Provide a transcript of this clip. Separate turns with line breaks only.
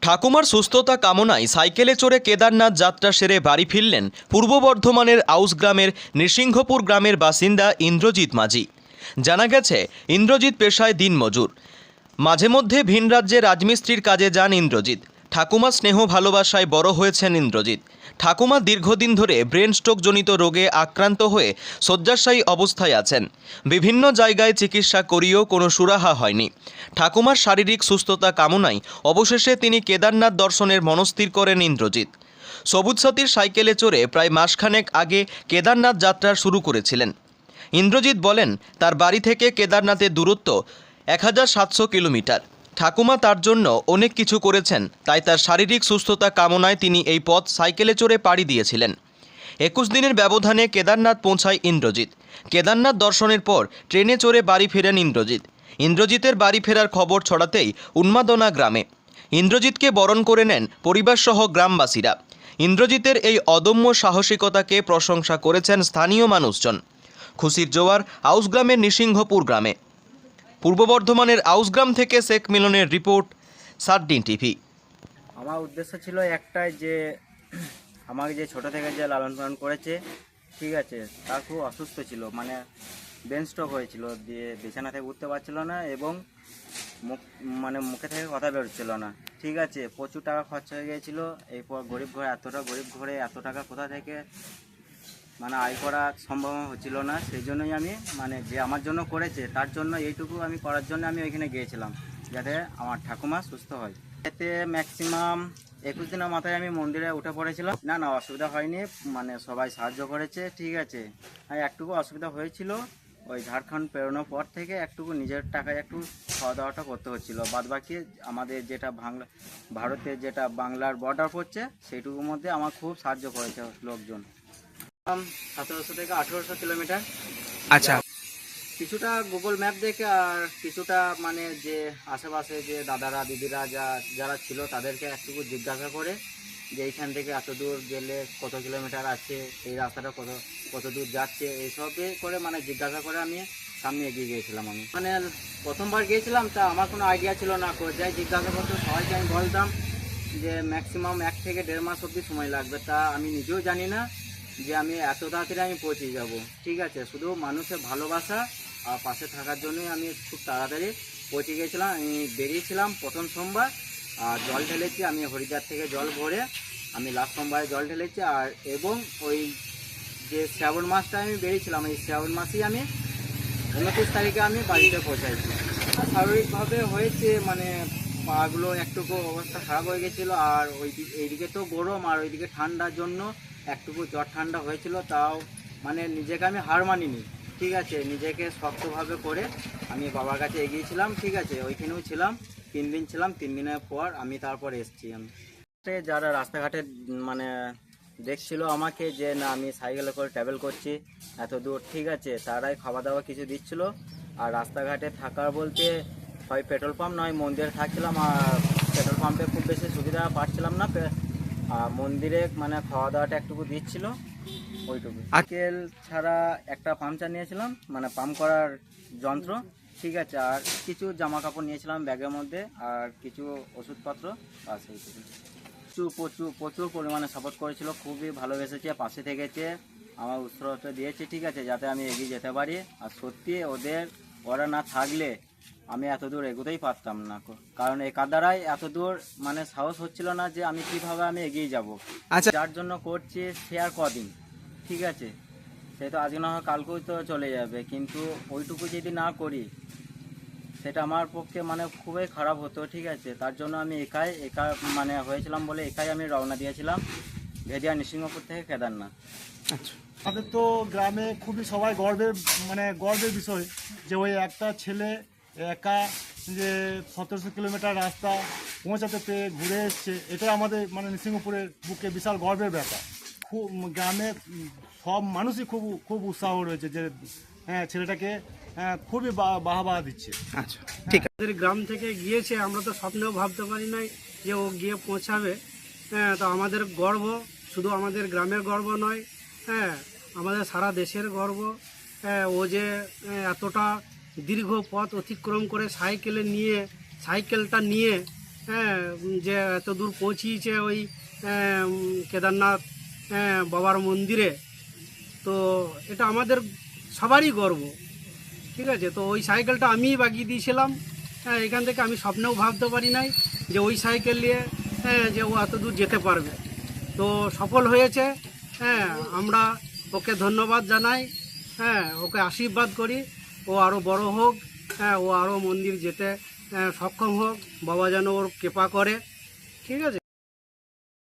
ঠাকুমার সুস্থতা কামনায় সাইকেলে চড়ে কেদারনাথ যাত্রা সেরে বাড়ি ফিরলেন পূর্ব বর্ধমানের আউসগ্রামের নৃসিংহপুর গ্রামের বাসিন্দা ইন্দ্রজিৎ মাঝি। জানা গেছে, ইন্দ্রজিৎ পেশায় দিনমজুর, মাঝে মধ্যে ভিন রাজ্যে রাজমিস্ত্রির কাজে যান ইন্দ্রজিৎ। ঠাকুমার স্নেহ ভালোবাসায় বড় হয়েছেন ইন্দ্রজিৎ। ঠাকুমা দীর্ঘদিন ধরে ব্রেন স্ট্রোকজনিত রোগে আক্রান্ত হয়ে শয্যাশায়ী অবস্থায় আছেন। বিভিন্ন জায়গায় চিকিৎসা করিয়েও কোনো সুরাহা হয়নি। ঠাকুমার শারীরিক সুস্থতা কামনায় অবশেষে তিনি কেদারনাথ দর্শনের মনস্থির করেন ইন্দ্রজিৎ। সবুজ সাথীর সাইকেলে চড়ে প্রায় মাসখানেক আগে কেদারনাথ যাত্রা শুরু করেছিলেন। ইন্দ্রজিৎ বলেন, তার বাড়ি থেকে কেদারনাথের দূরত্ব 1700 কিলোমিটার। ঠাকুমা তার জন্য অনেক কিছু করেছেন, তাই তার শারীরিক সুস্থতা কামনায় তিনি এই পথ সাইকেলে চড়ে পাড়ি দিয়েছিলেন। 21 দিনের ব্যবধানে কেদারনাথ পৌঁছায় ইন্দ্রজিৎ। কেদারনাথ দর্শনের পর ট্রেনে চড়ে বাড়ি ফেরেন ইন্দ্রজিৎ। ইন্দ্রজিতের বাড়ি ফেরার খবর ছড়াতেই উন্মাদনা গ্রামে। ইন্দ্রজিৎকে বরণ করে নেন পরিবারসহ গ্রামবাসীরা। ইন্দ্রজিতের এই অদম্য সাহসিকতাকে প্রশংসা করেছেন স্থানীয় মানুষজন। খুশির জোয়ার আউসগ্রামের নৃসিংহপুর গ্রামে। পূর্ব বর্ধমানের আউসগ্রাম থেকে শেখ মিলনের রিপোর্ট, 7 দিন টিভি।
আমার উদ্দেশ্য ছিল একটাই, যে আমাকে যে ছোট থেকে যে লালন পালন করেছে, ঠিক আছে, তার খুব অসুস্থ ছিল, মানে ব্রেন স্ট্রোক হয়েছিল, দিয়ে বিছানা থেকে উঠতে পারছিল না এবং মুখে থেকে কথা বেরোচ্ছিল না, ঠিক আছে। প্রচুর টাকা খরচা হয়ে গিয়েছিলো। এরপর গরিব ঘরে এত টাকা কোথা থেকে আয় করা সম্ভব হচ্ছিল না। সেই জন্যই আমি যে আমার জন্য করেছে, তার জন্য এইটুকু আমি করার জন্য আমি ওইখানে গিয়েছিলাম, যাতে আমার ঠাকুমা সুস্থ হয়। এতে ম্যাক্সিমাম 21 দিনের মাথায় আমি মন্দিরে উঠে পড়েছিলাম। না অসুবিধা হয়নি, সবাই সাহায্য করেছে, ঠিক আছে। আর একটুকু অসুবিধা হয়েছিল, ওই ঝাড়খণ্ড পেরোনোর পর থেকে একটুকু নিজের টাকায় একটু খাওয়া দাওয়াটা করতে হচ্ছিলো। বাদবাকি আমাদের যেটা ভারতের যেটা বাংলার বর্ডার পড়ছে, সেইটুকুর মধ্যে আমার খুব সাহায্য করেছে লোকজন। 1700 থেকে 1800 কিলোমিটার।
আচ্ছা,
কিছুটা গুগল ম্যাপ দেখে, আর কিছুটা যে আশেপাশে যে দাদারা দিদিরা যারা ছিল, তাদেরকে একটুকু জিজ্ঞাসা করে যে এইখান থেকে এত দূর গেলে কত কিলোমিটার আছে, এই রাস্তাটা কত দূর যাচ্ছে, এইসবে করে জিজ্ঞাসা করে আমি সামনে এগিয়ে গিয়েছিলাম। আমি প্রথমবার গিয়েছিলাম, তা আমার কোনো আইডিয়া ছিল না। যাই জিজ্ঞাসা করতো সবাইকে আমি বলতাম যে ম্যাক্সিমাম 1 থেকে 1.5 মাস অবধি সময় লাগবে। তা আমি নিজেও জানি না যে আমি এত তাড়াতাড়ি আমি পৌঁছে যাব, ঠিক আছে। শুধু মানুষের ভালোবাসা আর পাশে থাকার জন্যই আমি খুব তাড়াতাড়ি পৌঁছে গিয়েছিলাম। আমি বেরিয়েছিলাম প্রথম সোমবার, আর জল ঢেলেছি আমি হরিদ্বার থেকে জল ভরে, আমি লাস্ট সোমবারে জল ঢেলেছি। আর এবং ওই যে শ্রাবণ মাসটা আমি বেরিয়েছিলাম, এই শ্রাবণ মাসেই আমি 29 তারিখে আমি বাড়িতে পৌঁছাইছি। আর স্বাভাবিকভাবে হয়েছে, পাগুলো একটুকু অবস্থা খারাপ হয়ে গেছিলো। আর এইদিকে তো গরম, আর ওইদিকে ঠান্ডার জন্য একটুকু জ্বর ঠান্ডা হয়েছিল। তাও নিজেকে আমি হার মানিনি, ঠিক আছে। নিজেকে শক্তভাবে করে আমি বাবার কাছে এগিয়েছিলাম, ঠিক আছে। ওইখানেও ছিলাম 3 দিন ছিলাম। 3 দিনের পর আমি তারপর এসেছি। আমি যারা রাস্তাঘাটে দেখছিল আমাকে যে না আমি সাইকেলে করে ট্রাভেল করছি এত দূর, ঠিক আছে, তারাই খাওয়া দাওয়া কিছু দিচ্ছিল। আর রাস্তাঘাটে থাকার বলতে হয় পেট্রোল পাম্প নয় মন্দিরে থাকছিলাম। আর পেট্রোল পাম্পে খুব বেশি সুবিধা পাচ্ছিলাম না। মন্দিরে খাওয়া দাওয়াটা একটুকু দিচ্ছিল, ওইটুকু। সাইকেল ছাড়া একটা পাম্পচার নিয়েছিলাম, পাম্প করার যন্ত্র, ঠিক আছে। আর কিছু জামা কাপড় নিয়েছিলাম ব্যাগের মধ্যে, আর কিছু ওষুধপত্র, বাস এইটুকু। প্রচুর পরিমাণে সাপোর্ট করেছিল, খুবই ভালোবেসেছে, পাশে থেকেছে, আমার উৎসাহটা দিয়েছে, ঠিক আছে, যাতে আমি এগিয়ে যেতে পারি। আর সত্যি ওরা না থাকলে আমি এত দূর এগোতেই পারতাম না, কারণ এই কাদারায় এত দূর সাহস হচ্ছিল না যে আমি কিভাবে আমি এগিয়ে যাব।
আচ্ছা,
যার জন্য করছি সে আর কদিন, ঠিক আছে, সে তো আজকে না হয় কালকেও তো চলে যাবে, কিন্তু ওইটুকু যদি না করি সেটা আমার পক্ষে খুবই খারাপ হতো, ঠিক আছে। তার জন্য আমি একা হয়েছিলাম বলে একাই আমি রওনা দিয়েছিলাম ভেদিয়া নৃসিংহপুর থেকে কেদারনাথ।
আচ্ছা,
আমাদের তো গ্রামে খুবই সবাই গর্বের বিষয় যে ওই একটা ছেলে একা যে 1700 কিলোমিটার রাস্তা পৌঁছাতে পেয়ে ঘুরে এসছে, এটাই আমাদের নৃসিংহপুরের বুকে বিশাল গর্বের ব্যাপার। খুব গ্রামে সব মানুষই খুব উৎসাহ রয়েছে যে হ্যাঁ ছেলেটাকে খুবই বাহবা দিচ্ছে।
আচ্ছা, ঠিক আছে।
আমাদের গ্রাম থেকে গিয়েছে, আমরা তো স্বপ্নেও ভাবতে পারি নাই যে ও গিয়ে পৌঁছাবে। হ্যাঁ, তো আমাদের গর্ব, শুধু আমাদের গ্রামের গর্ব নয়, হ্যাঁ, আমাদের সারা দেশের গর্ব। হ্যাঁ, ও যে এতটা দীর্ঘ পথ অতিক্রম করে সাইকেলটা নিয়ে হ্যাঁ, যে এত দূর পৌঁছিয়েছে ওই কেদারনাথ বাবার মন্দিরে, তো এটা আমাদের সবারই গর্ব। ঠিক আছে, তো ওই সাইকেলটা আমিই বাগিয়ে দিয়েছিলাম। হ্যাঁ, এখান থেকে আমি স্বপ্নেও ভাবতে পারি নাই যে ওই সাইকেল নিয়ে যে ও এত দূর যেতে পারবে। তো সফল হয়েছে। হ্যাঁ, আমরা ওকে ধন্যবাদ জানাই। হ্যাঁ, ওকে আশীর্বাদ করি ও আরও বড় হোক। হ্যাঁ, ও আরও মন্দির যেতে সক্ষম হোক, বাবা যেন ওর কৃপা করে। ঠিক আছে।